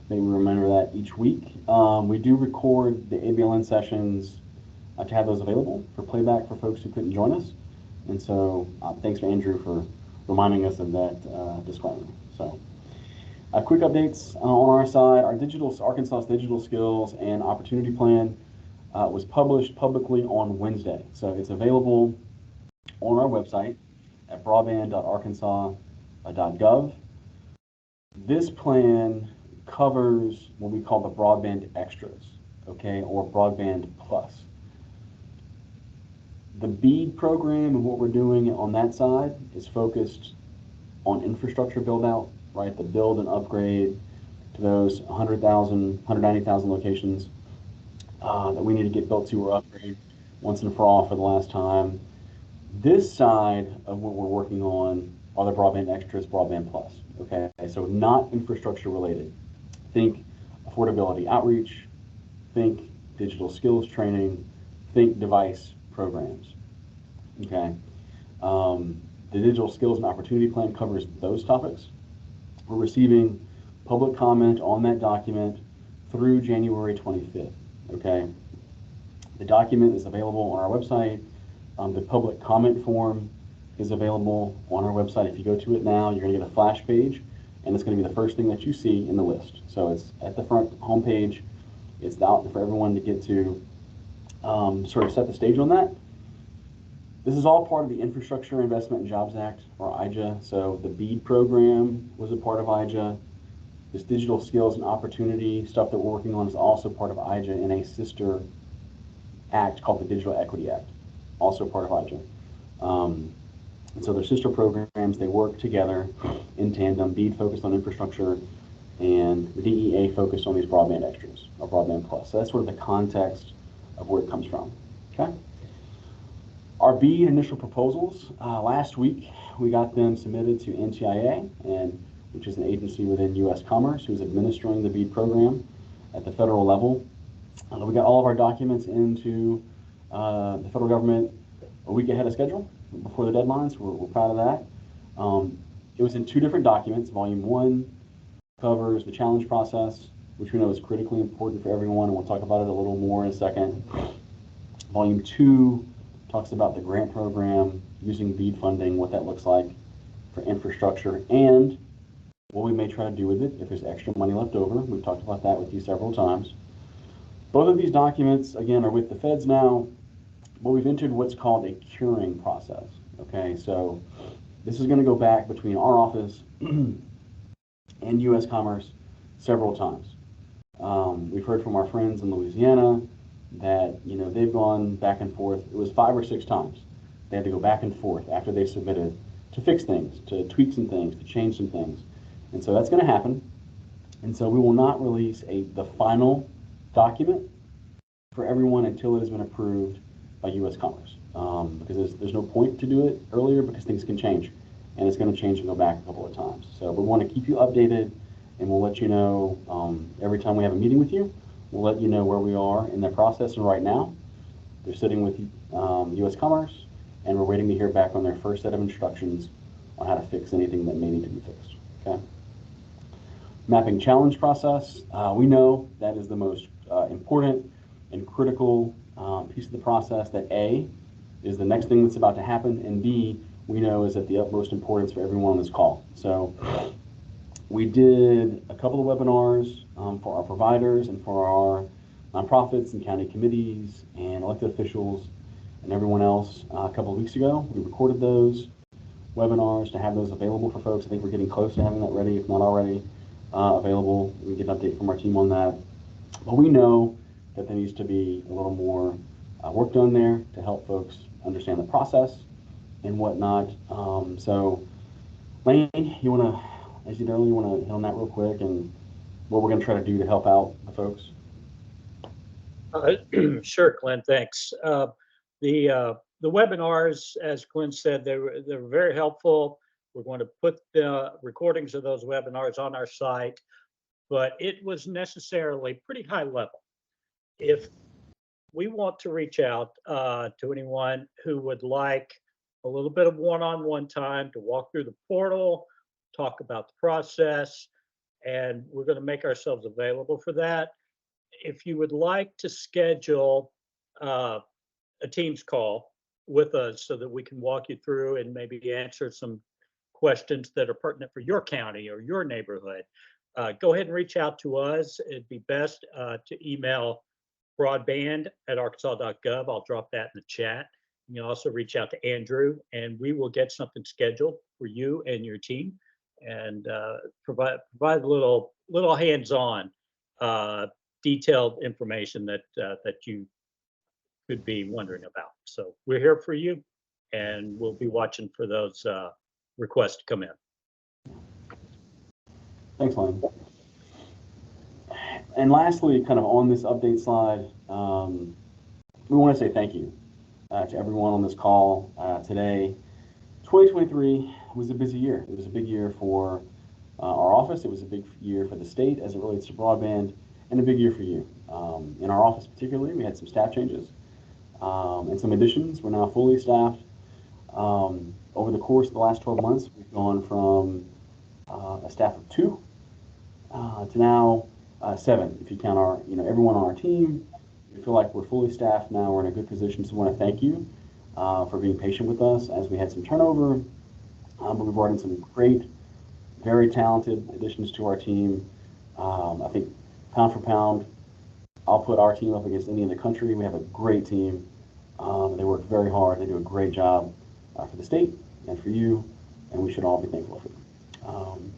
Maybe remember that each week. We do record the ABLN sessions to have those available for playback for folks who couldn't join us. And so thanks to Andrew for reminding us of that disclaimer. So quick updates on our side. Our Arkansas Digital Skills and Opportunity Plan was published publicly on Wednesday. So it's available on our website at broadband.arkansas.gov. This plan covers what we call the broadband extras, okay, or broadband plus. The BEAD program and what we're doing on that side is focused on infrastructure build out, right? The build and upgrade to those 100,000, 190,000 locations that we need to get built to or upgrade once and for all for the last time. This side of what we're working on are the broadband extras, broadband plus, okay? So not infrastructure related. Think affordability outreach, think digital skills training, think device programs, okay? The Digital Skills and Opportunity Plan covers those topics. We're receiving public comment on that document through January 25th, okay? The document is available on our website. The public comment form is available on our website. If you go to it now, you're going to get a flash page, and it's going to be the first thing that you see in the list. So it's at the front homepage. It's out for everyone to get to sort of set the stage on that. This is all part of the Infrastructure Investment and Jobs Act, or IJA. So the BEAD program was a part of IJA. This digital skills and opportunity stuff that we're working on is also part of IJA in a sister act called the Digital Equity Act, also part of IJA. And so they're sister programs. They work together in tandem. BEAD focused on infrastructure, and the DEA focused on these broadband extras, or broadband plus. So that's sort of the context of where it comes from, okay? Our BEAD initial proposals, last week, we got them submitted to NTIA, which is an agency within U.S. Commerce who's administering the BEAD program at the federal level. We got all of our documents into the federal government a week ahead of schedule before the deadlines. We're proud of that. It was in two different documents. Volume 1 covers the challenge process, which we know is critically important for everyone, and we'll talk about it a little more in a second. Volume 2 talks about the grant program, using BEAD funding, what that looks like for infrastructure, and what we may try to do with it if there's extra money left over. We've talked about that with you several times. Both of these documents, again, are with the feds now, but we've entered what's called a curing process, okay? So this is going to go back between our office and U.S. Commerce several times. We've heard from our friends in Louisiana that, you know, they've gone back and forth. It was 5 or 6 times. They had to go back and forth after they submitted to fix things, to tweak some things, to change some things. And so that's going to happen. And so we will not release the final document for everyone until it has been approved by U.S. Commerce, because there's no point to do it earlier because things can change, and it's going to change and go back a couple of times. So we want to keep you updated, and we'll let you know every time we have a meeting with you. We'll let you know where we are in that process. And right now, they're sitting with U.S. Commerce, and we're waiting to hear back on their first set of instructions on how to fix anything that may need to be fixed. Okay. Mapping challenge process. We know that is the most important and critical piece of the process. That A is the next thing that's about to happen, and B, we know, is at the utmost importance for everyone on this call. So we did a couple of webinars for our providers and for our nonprofits and county committees and elected officials and everyone else a couple of weeks ago. We recorded those webinars to have those available for folks. I think we're getting close to having that ready, if not already available. We get an update from our team on that. But we know that there needs to be a little more work done there to help folks understand the process and whatnot. So Lane, you want to, as you did earlier, you want to hit on that real quick and what we're going to try to do to help out the folks? Sure, Clint, thanks. The webinars, as Clint said, they're very helpful. We're going to put the recordings of those webinars on our site, but it was necessarily pretty high level. If we want to reach out to anyone who would like a little bit of one-on-one time to walk through the portal, talk about the process, and we're going to make ourselves available for that. If you would like to schedule a Teams call with us so that we can walk you through and maybe answer some questions that are pertinent for your county or your neighborhood, go ahead and reach out to us. It'd be best to email broadband@arkansas.gov. I'll drop that in the chat. You can also reach out to Andrew, and we will get something scheduled for you and your team, and provide a little hands-on, detailed information that you could be wondering about. So we're here for you, and we'll be watching for those requests to come in. Thanks, Lane. And lastly, kind of on this update slide, we want to say thank you to everyone on this call today. 2023 was a busy year. It was a big year for our office. It was a big year for the state as it relates to broadband, and a big year for you. In our office particularly, we had some staff changes and some additions. We're now fully staffed. Over the course of the last 12 months, we've gone from a staff of 2 to now 7. If you count our, everyone on our team, we feel like we're fully staffed now. We're in a good position. So I want to thank you for being patient with us as we had some turnover. But we brought in some great, very talented additions to our team. I think pound for pound, I'll put our team up against any in the country. We have a great team. They work very hard. They do a great job for the state and for you, and we should all be thankful for them.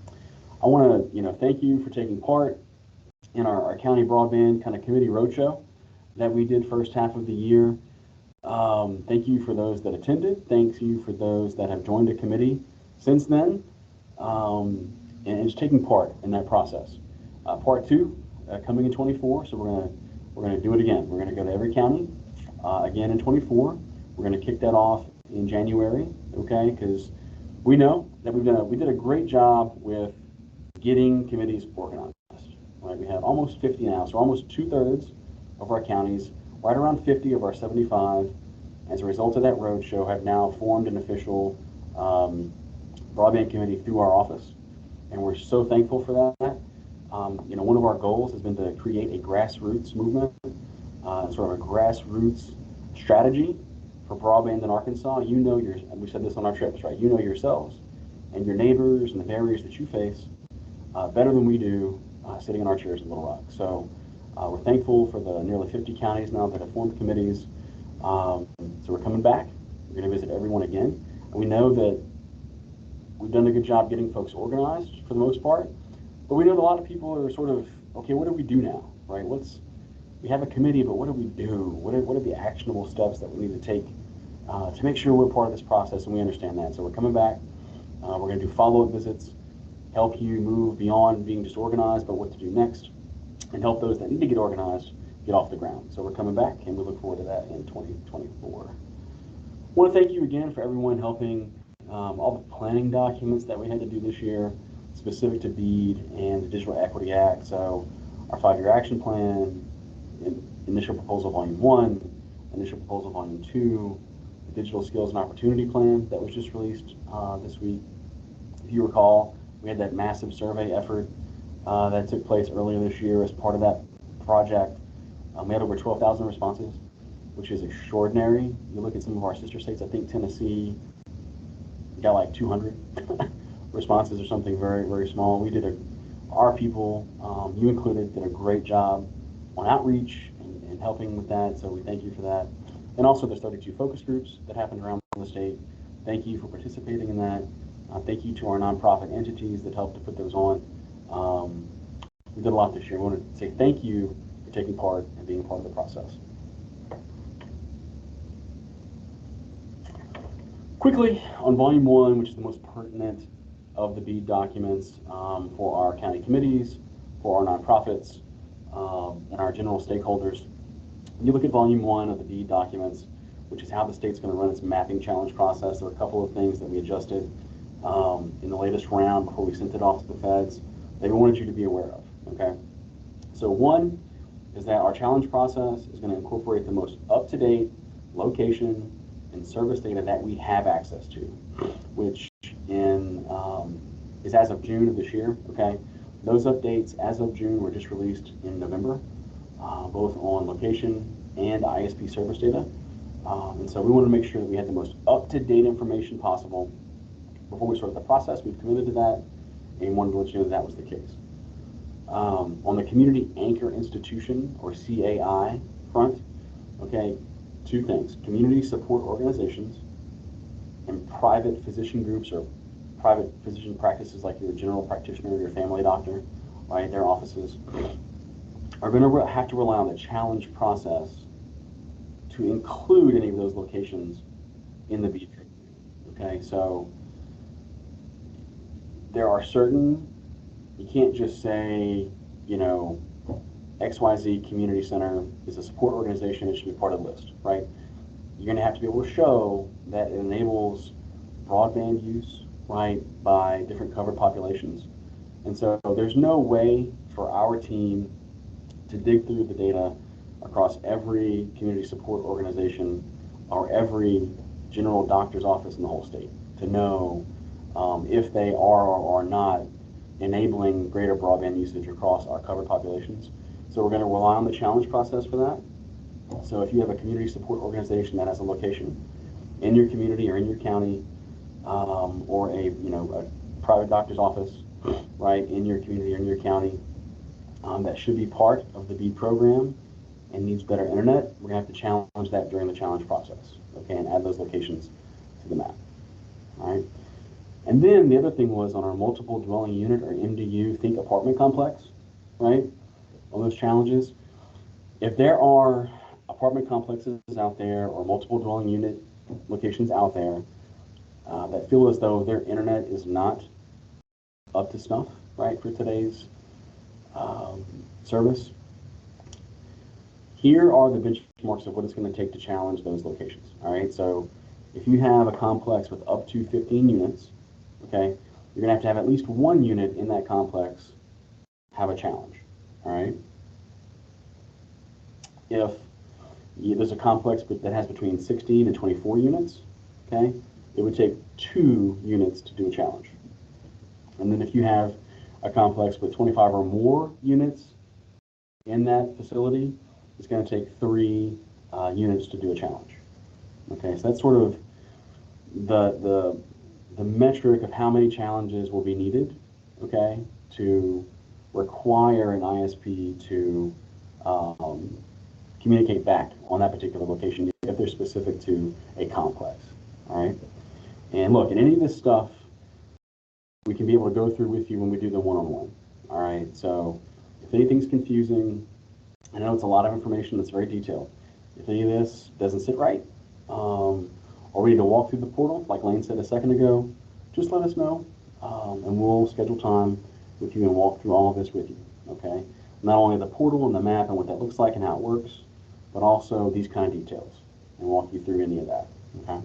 I want to, thank you for taking part in our county broadband kind of committee roadshow that we did first half of the year. Thank you for those that attended. Thanks you for those that have joined the committee since then, and just taking part in that process. Part 2 coming in 24, so we're gonna do it again. We're gonna go to every county again in 24. We're gonna kick that off in January, okay? Because we know that we did a great job with getting committees organized. Right? We have almost 50 now, so almost 2/3 of our counties, right around 50 of our 75, as a result of that roadshow, have now formed an official broadband committee through our office, and we're so thankful for that. One of our goals has been to create a grassroots movement, sort of a grassroots strategy for broadband in Arkansas. We said this on our trips, right? You know yourselves and your neighbors and the barriers that you face better than we do sitting in our chairs in Little Rock. So we're thankful for the nearly 50 counties now that have formed committees. So we're coming back. We're going to visit everyone again. And we know that we've done a good job getting folks organized for the most part, but we know that a lot of people are sort of, okay, what do we do now, right? We have a committee, but what do we do? What are the actionable steps that we need to take to make sure we're part of this process, and we understand that. So we're coming back. We're going to do follow-up visits, help you move beyond being disorganized, but what to do next, and help those that need to get organized get off the ground. So we're coming back, and we look forward to that in 2024. I want to thank you again for everyone helping all the planning documents that we had to do this year, specific to BEAD and the Digital Equity Act. So our 5-year action plan, initial proposal volume 1, initial proposal volume 2, the digital skills and opportunity plan that was just released this week. If you recall, we had that massive survey effort that took place earlier this year as part of that project. We had over 12,000 responses, which is extraordinary. You look at some of our sister states, I think Tennessee got like 200 responses or something very, very small. Our people, you included, did a great job on outreach and helping with that, so we thank you for that. And also there's 32 focus groups that happened around the state. Thank you for participating in that. Thank you to our nonprofit entities that helped to put those on. We did a lot this year. We want to say thank you for taking part and being part of the process. Quickly, on volume 1, which is the most pertinent of the BEAD documents for our county committees, for our nonprofits, and our general stakeholders. When you look at volume 1 of the BEAD documents, which is how the state's going to run its mapping challenge process, there were a couple of things that we adjusted in the latest round before we sent it off to the feds that we wanted you to be aware of, okay? So one is that our challenge process is going to incorporate the most up-to-date location and service data that we have access to, which is as of June of this year, okay? Those updates as of June were just released in November, both on location and ISP service data. And so we wanted to make sure that we had the most up-to-date information possible before we started the process. We've committed to that and wanted to let you know that was the case. On the Community Anchor Institution, or CAI front, okay, two things: community support organizations and private physician groups or private physician practices like your general practitioner or your family doctor, right, their offices, are going to have to rely on the challenge process to include any of those locations in the BEAD program. Okay, so there are certain, you can't just say, you know, XYZ Community Center is a support organization, it should be part of the list, right? You're going to have to be able to show that it enables broadband use, right, by different covered populations. And so there's no way for our team to dig through the data across every community support organization or every general doctor's office in the whole state to know if they are or are not enabling greater broadband usage across our covered populations. So we're going to rely on the challenge process for that. So if you have a community support organization that has a location in your community or in your county, or a private doctor's office, right, in your community or in your county, that should be part of the BEAD program and needs better internet, we're going to have to challenge that during the challenge process, okay, and add those locations to the map, all right? And then the other thing was on our multiple dwelling unit, or MDU, think apartment complex, right, on those challenges. If there are apartment complexes out there or multiple dwelling unit locations out there that feel as though their internet is not up to snuff, right, for today's service, here are the benchmarks of what it's going to take to challenge those locations. All right, so if you have a complex with up to 15 units, okay, you're going to have at least one unit in that complex have a challenge. All right, if there's a complex that has between 16 and 24 units, okay, it would take 2 units to do a challenge. And then if you have a complex with 25 or more units in that facility, it's going to take 3 units to do a challenge. Okay, so that's sort of the metric of how many challenges will be needed, okay, to require an ISP to communicate back on that particular location if they're specific to a complex. All right, and look, in any of this stuff, we can be able to go through with you when we do the one-on-one. All right, so if anything's confusing, I know it's a lot of information that's very detailed. If any of this doesn't sit right, or we need to walk through the portal, like Lane said a second ago, just let us know, and we'll schedule time with you and walk through all of this with you, okay? Not only the portal and the map and what that looks like and how it works, but also these kind of details, and walk you through any of that, okay?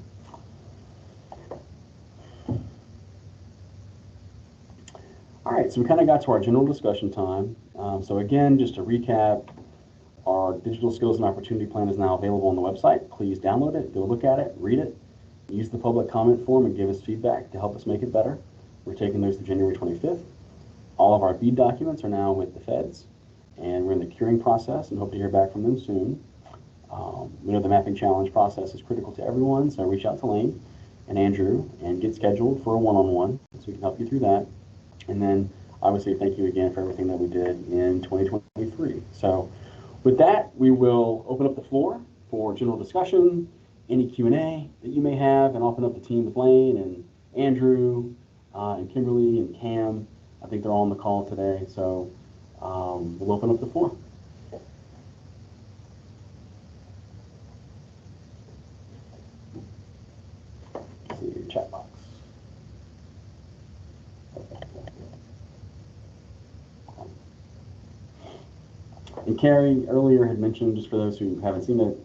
All right, so we kind of got to our general discussion time. So again, just to recap, our Digital Skills and Opportunity Plan is now available on the website. Please download it, go look at it, read it, use the public comment form and give us feedback to help us make it better. We're taking those to January 25th. All of our BEAD documents are now with the feds, and we're in the curing process and hope to hear back from them soon. We know the mapping challenge process is critical to everyone, so reach out to Lane and Andrew and get scheduled for a one-on-one so we can help you through that. And then obviously thank you again for everything that we did in 2023. So with that, we will open up the floor for general discussion, any Q&A that you may have, and open up the team with Lane and Andrew and Kimberly and Cam. I think they're all on the call today, so we'll open up the floor. Let's see your chat box. And Carrie earlier had mentioned, just for those who haven't seen it,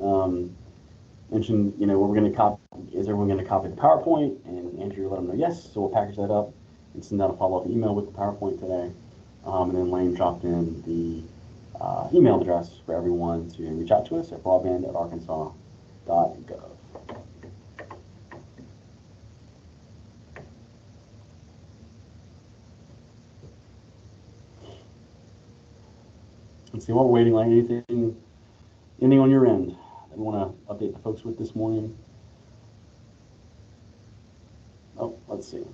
mentioned, you know, we're going to copy, is everyone going to copy the PowerPoint? And Andrew let them know yes, so we'll package that up and send out a follow-up email with the PowerPoint today. And then Lane dropped in the email address for everyone to reach out to us at broadband@arkansas.gov. Let's see, while we're waiting, like anything on your end that we want to update the folks with this morning? Oh, let's see.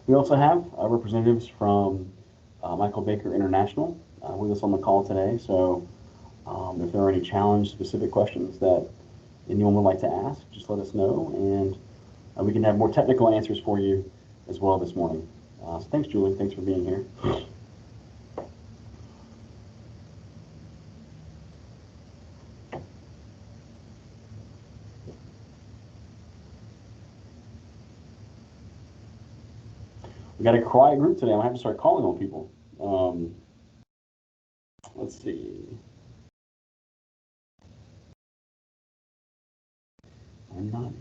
We also have representatives from Michael Baker International with us on the call today. So if there are any challenge-specific questions that anyone would like to ask, just let us know, and we can have more technical answers for you as well this morning. So thanks, Julie. Thanks for being here. We got a quiet group today. I'm gonna have to start calling on people. Let's see. I'm not.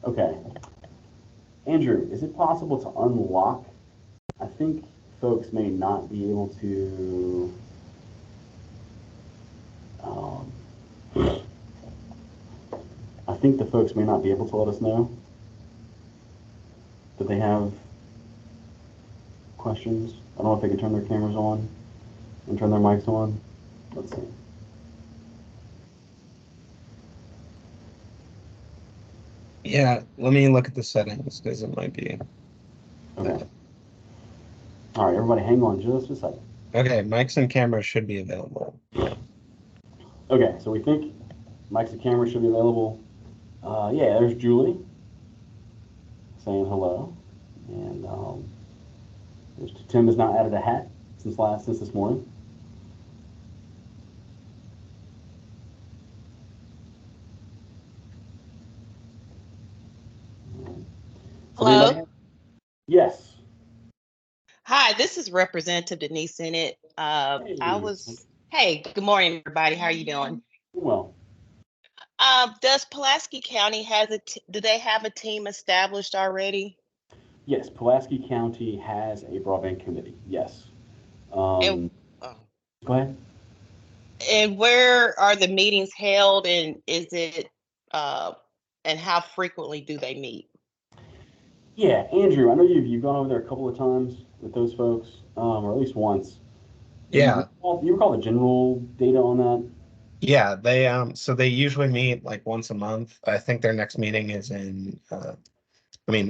Okay. Andrew, is it possible to unlock? I think folks may not be able to. I think the folks may not be able to let us know that they have questions. I don't know if they can turn their cameras on and turn their mics on. Let's see. Yeah, let me look at the settings because it might be. Okay. All right, everybody, hang on just a second. Okay, mics and cameras should be available. Okay, so we think mics and cameras should be available. Yeah, there's Julie saying hello, and Tim has not added a hat since this morning. Hello. Yes. Hi, this is Representative Denise Sennett. Hey. Hey, good morning, everybody. How are you doing? Well. Does Pulaski County do they have a team established already? Yes, Pulaski County has a broadband committee. Yes. And, Go ahead. And where are the meetings held, and is it and how frequently do they meet? Yeah, Andrew, I know you've gone over there a couple of times with those folks, or at least once. Yeah. You recall the general data on that? Yeah, they so they usually meet like once a month. I think their next meeting is in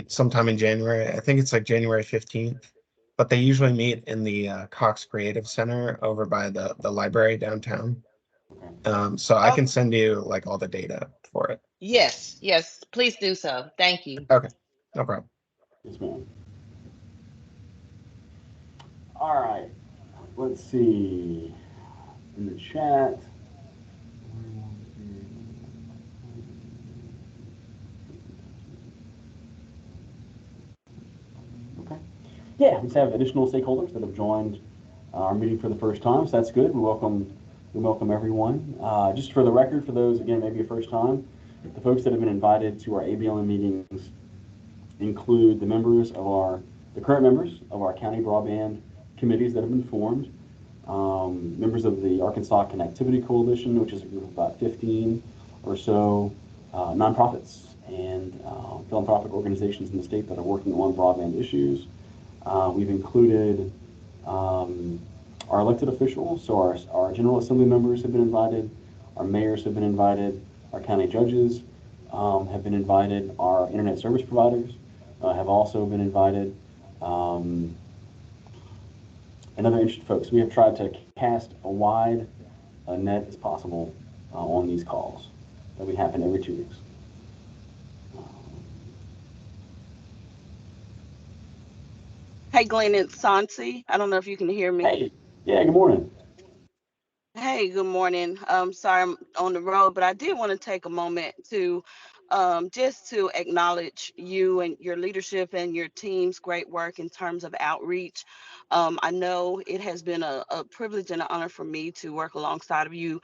sometime in January. I think it's like January 15th. But they usually meet in the Cox Creative Center over by the library downtown. Okay. So I can send you like all the data for it. Yes, please do so. Thank you. Okay, no problem. Yes, ma'am. All right. Let's see. In the chat. Okay. Yeah, we have additional stakeholders that have joined our meeting for the first time, so that's good. We welcome everyone. Just for the record, for those again maybe a first time, the folks that have been invited to our ABLN meetings include the current members of our county broadband committees that have been formed, members of the Arkansas Connectivity Coalition, which is a group of about 15 or so nonprofits and philanthropic organizations in the state that are working on broadband issues. We've included our elected officials, so our General Assembly members have been invited, our mayors have been invited, our county judges have been invited, our internet service providers have also been invited, and other interested folks. We have tried to cast a wide net as possible on these calls that we happen every 2 weeks. Hey, Glenn, it's Sansi. I don't know if you can hear me. Hey, yeah, good morning. Hey, good morning. Sorry I'm on the road, but I did want to take a moment to just to acknowledge you and your leadership and your team's great work in terms of outreach. I know it has been a privilege and an honor for me to work alongside of you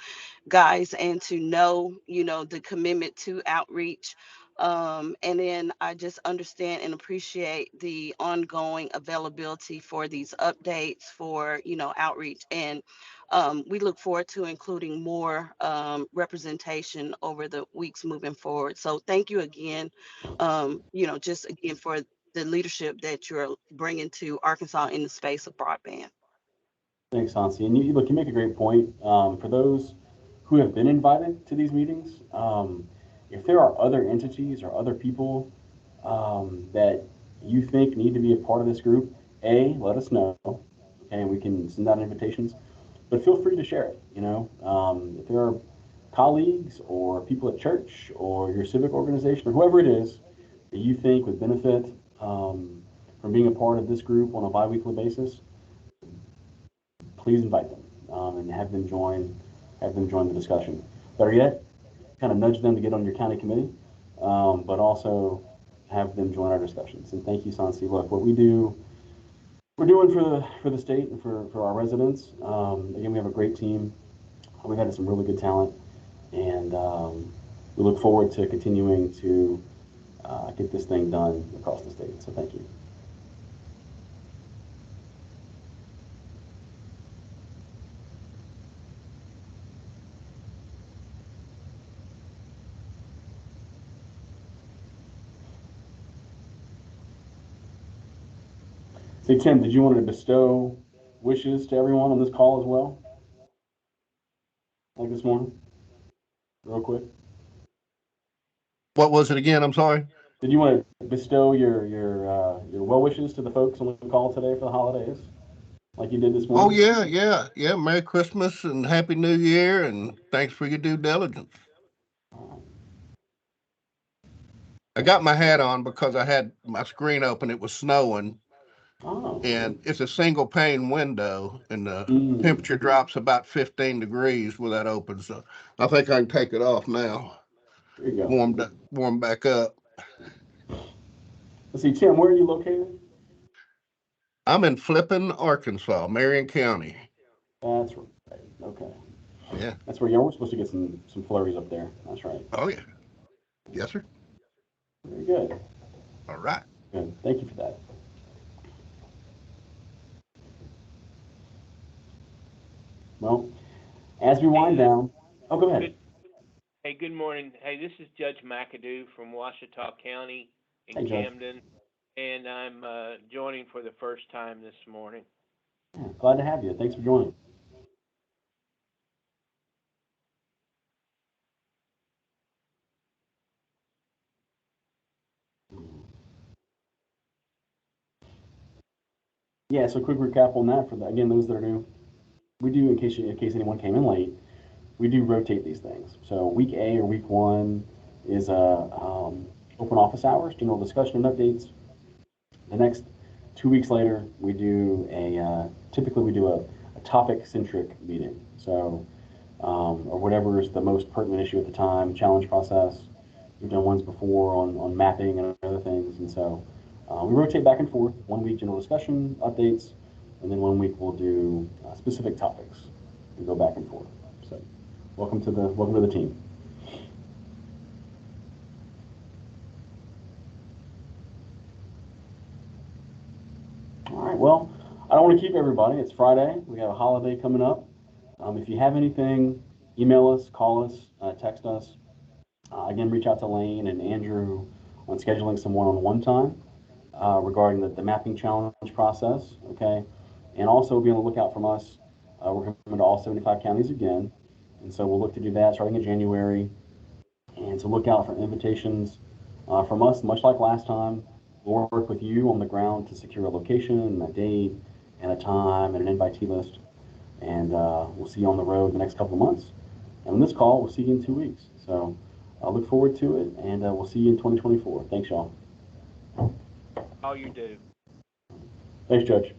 guys and to know, the commitment to outreach. And then I just understand and appreciate the ongoing availability for these updates for, outreach. And we look forward to including more representation over the weeks moving forward. So thank you again, just again for the leadership that you're bringing to Arkansas in the space of broadband. Thanks, Hansi. And you make a great point. For those who have been invited to these meetings, if there are other entities or other people that you think need to be a part of this group, let us know, okay, and we can send out invitations. But feel free to share it. If there are colleagues or people at church or your civic organization or whoever it is that you think would benefit from being a part of this group on a biweekly basis, please invite them and have them join the discussion. Better yet, kind of nudge them to get on your county committee, but also have them join our discussions. And thank you, Sansi. Look, what we're doing for the state and for our residents. Again, we have a great team. We've had some really good talent, and we look forward to continuing to get this thing done across the state. So thank you. Say, Tim, did you want to bestow wishes to everyone on this call as well? Like this morning? Real quick. What was it again? I'm sorry. Did you want to bestow your well wishes to the folks on the call today for the holidays, like you did this morning? Oh yeah. Merry Christmas and Happy New Year, and thanks for your due diligence. I got my hat on because I had my screen open. It was snowing, and it's a single pane window, and the temperature drops about 15 degrees with that open. So I think I can take it off now. There you go. Warm back up. Let's see, Tim, where are you located? I'm in Flippin, Arkansas, Marion County. That's right. Okay. Yeah. That's where we're supposed to get some flurries up there. That's right. Oh yeah. Yes, sir. Very good. All right. Good. Thank you for that. Well, as we wind down, go ahead. Hey, good morning. Hey, this is Judge McAdoo from Ouachita County in Hey, Judge. Camden, and I'm joining for the first time this morning. Yeah, glad to have you. Thanks for joining. Yeah, so quick recap on that again, those that are new. We do, in case anyone came in late, we do rotate these things. So week A or week 1 is open office hours, general discussion and updates. The next 2 weeks later, we do typically we do a topic-centric meeting. So, or whatever is the most pertinent issue at the time, challenge process. We've done ones before on mapping and other things. And so we rotate back and forth. 1 week general discussion, updates, and then 1 week we'll do specific topics and go back and forth. So welcome to the team. All right, well, I don't want to keep everybody. It's Friday. We have a holiday coming up. If you have anything, email us, call us, text us. Again, reach out to Lane and Andrew on scheduling some one-on-one time regarding the mapping challenge process, okay? And also be on the lookout from us. We're coming to all 75 counties again. And so we'll look to do that starting in January. And to look out for invitations from us, much like last time. We'll work with you on the ground to secure a location and a date and a time and an invitee list. And we'll see you on the road the next couple of months. And on this call, we'll see you in 2 weeks. So I look forward to it, and we'll see you in 2024. Thanks, y'all. All you do. Thanks, Judge.